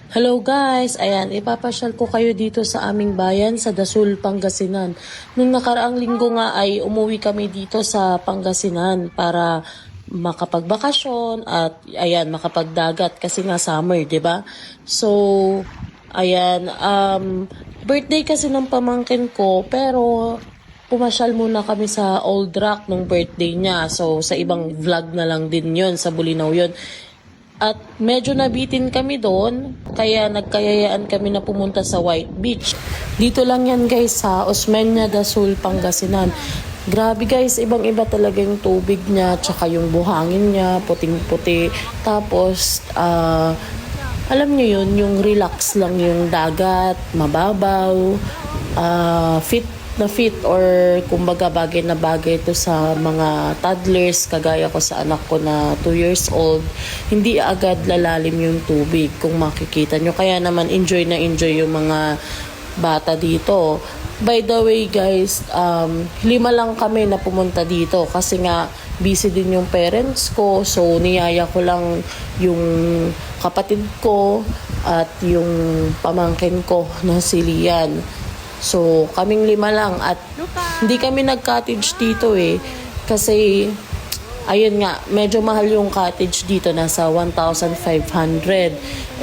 Hello guys! Ayan, ipapasyal ko kayo dito sa aming bayan sa Dasul, Pangasinan. Nung nakaraang linggo nga ay umuwi kami dito sa Pangasinan para makapagbakasyon at ayan, makapagdagat kasi nga summer, 'di ba? So, ayan, birthday kasi ng pamangkin ko pero pumasyal muna kami sa Old Rock nung birthday niya. So, sa ibang vlog na lang din yon sa Bulinaw yon. At medyo nabitin kami doon, kaya nagkayayaan kami na pumunta sa White Beach. Dito lang yan guys sa Osmeña del Sur, Pangasinan. Grabe guys, ibang-iba talaga yung tubig niya, tsaka yung buhangin niya, puting-puti. Tapos, alam niyo yun, yung relax lang yung dagat, mababaw, fit na fit or kumbaga bagay na bagay ito sa mga toddlers kagaya ko sa anak ko na 2 years old. Hindi agad lalalim yung tubig kung makikita nyo. Kaya naman enjoy na enjoy yung mga bata dito. By the way guys, 5 lang kami na pumunta dito kasi nga busy din yung parents ko. So niyaya ko lang yung kapatid ko at yung pamangkin ko na si Lian. So, kaming 5 lang at hindi kami nag-cottage dito kasi ayun nga, medyo mahal yung cottage dito, nasa 1,500. 5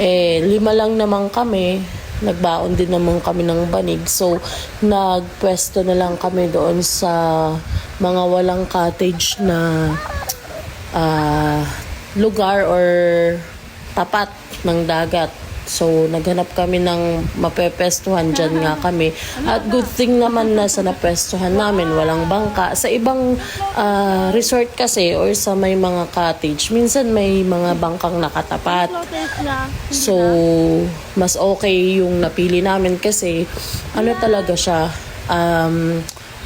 lang naman kami, nagbaon din naman kami ng banig. So, nagpwesto na lang kami doon sa mga walang cottage na lugar or tapat ng dagat. So, naghanap kami ng mapepestuhan dyan nga kami. At good thing naman na sa napestuhan namin, walang bangka. Sa ibang resort kasi or sa may mga cottage, minsan may mga bangkang nakatapat. So, mas okay yung napili namin kasi ano talaga siya,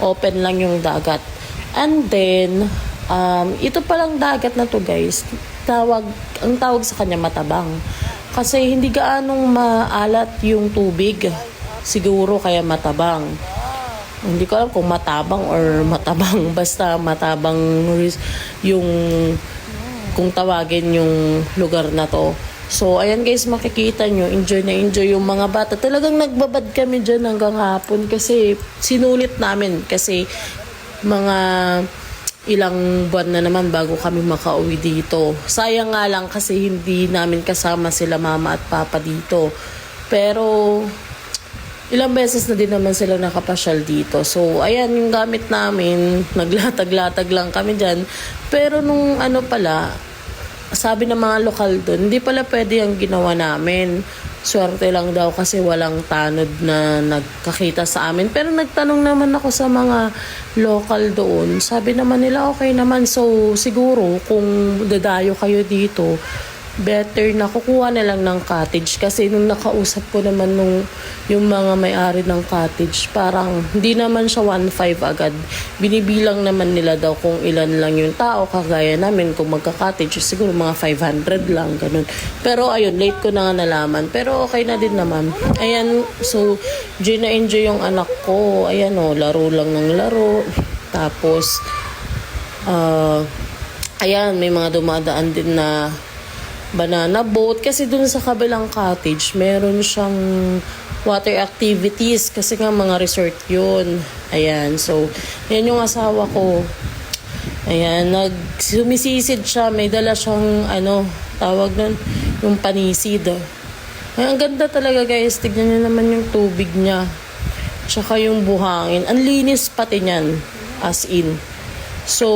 open lang yung dagat. And then, ito palang dagat na to guys, ang tawag sa kanya matabang. Kasi hindi gaanong maalat yung tubig. Siguro kaya matabang. Hindi ko alam kung matabang or matabang. Basta matabang yung kung tawagin yung lugar na to. So, ayan guys, makikita nyo, enjoy na enjoy yung mga bata. Talagang nagbabad kami dyan hanggang hapon kasi sinulit namin. Kasi mga ilang buwan na naman bago kami makauwi dito. Sayang nga lang kasi hindi namin kasama sila mama at papa dito. Pero ilang beses na din naman sila nakapasyal dito. So ayan yung gamit namin. Naglatag-latag lang kami dyan. Pero nung sabi ng mga lokal doon, hindi pala pwede ang ginawa namin. Swerte lang daw kasi walang tanod na nagkakita sa amin. Pero nagtanong naman ako sa mga local doon. Sabi naman nila okay naman. So siguro kung dadayo kayo dito, better na kukuha na lang ng cottage. Kasi nung nakausap ko naman yung mga may-ari ng cottage, parang hindi naman siya 1,500 agad. Binibilang naman nila daw kung ilan lang yung tao. Kagaya namin kung magka-cottage, siguro mga 500 lang, ganun. Pero ayun, late ko na nga nalaman. Pero okay na din naman. Ayan, so enjoy na enjoy yung anak ko. Ayan laro lang ng laro. Tapos, ayan, may mga dumadaan din na banana boat kasi dun sa kabilang cottage meron siyang water activities kasi nga mga resort yun. Ayan, so yan yung asawa ko. Ayan, sumisid siya, may dala siyang tawag nun, yung panisid. Ay, ang ganda talaga guys, tignan niyo naman yung tubig niya tsaka yung buhangin, ang linis pati niyan, as in. So,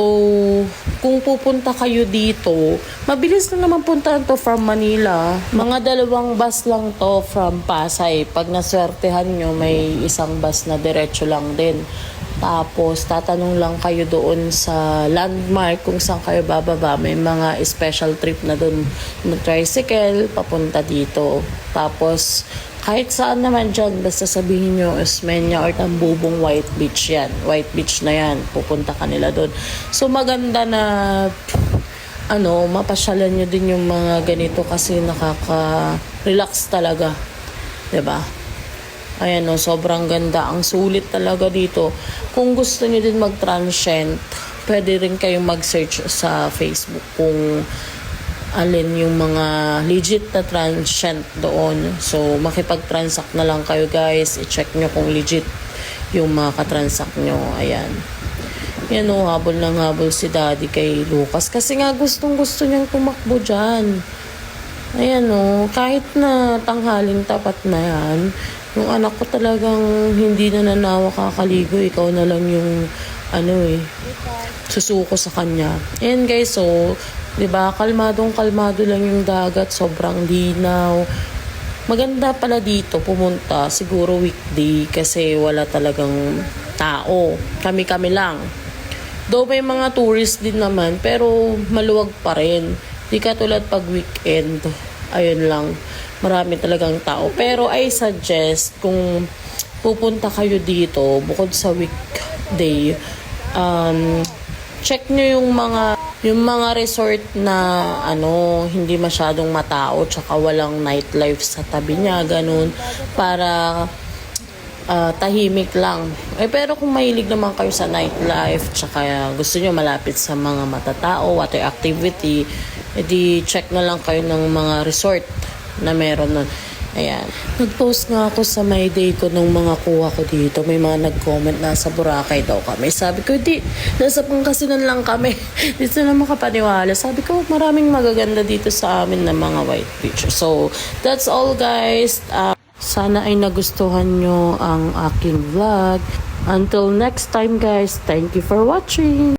kung pupunta kayo dito, mabilis na naman puntahan to from Manila. Mga 2 bus lang to from Pasay. Pag naswertehan nyo, may isang bus na diretso lang din. Tapos, tatanong lang kayo doon sa landmark kung saan kayo bababa. May mga special trip na doon na tricycle, papunta dito. Tapos, kahit saan naman dyan, basta sabihin nyo Osmeña or Tambubong, White Beach yan. White Beach na yan. Pupunta ka nila doon. So maganda na mapasyalan nyo din yung mga ganito kasi nakaka-relax talaga. 'Di ba? Ayan sobrang ganda. Ang sulit talaga dito. Kung gusto nyo din mag-transient, pwede rin kayong mag-search sa Facebook kung alin yung mga legit na transient doon. So, makipag-transact na lang kayo guys. I-check nyo kung legit yung mga katransact nyo. Ayan. Yan o, habol ng habol si Daddy kay Lucas. Kasi nga gustong gusto niyang tumakbo dyan. Ayan o, kahit na tanghaling tapat na yan, yung anak ko talagang hindi na nanawa kakaligo. Ikaw na lang yung susuko sa kanya. Ayan guys, so, diba, kalmadong-kalmado lang yung dagat, sobrang linaw. Maganda pala dito pumunta, siguro weekday, kasi wala talagang tao. Kami-kami lang. Though may mga tourist din naman, pero maluwag pa rin. Di katulad pag weekend. Ayun lang, marami talagang tao. Pero I suggest, kung pupunta kayo dito, bukod sa weekday, check nyo yung mga resort na hindi masyadong matao, tsaka walang nightlife sa tabi niya, ganun, para tahimik lang. Pero kung mahilig naman kayo sa nightlife, tsaka gusto nyo malapit sa mga matatao, water activity, edi check na lang kayo ng mga resort na meron nun. Ayan. Nag-post nga ako sa my day ko nung mga kuha ko dito. May mga nag-comment na sa Boracay daw kami. Sabi ko, di, nasa Pangasinan lang kami. Di sila makapaniwala. Sabi ko, maraming magaganda dito sa amin na mga white beach. So, that's all guys. Sana ay nagustuhan nyo ang aking vlog. Until next time guys, thank you for watching.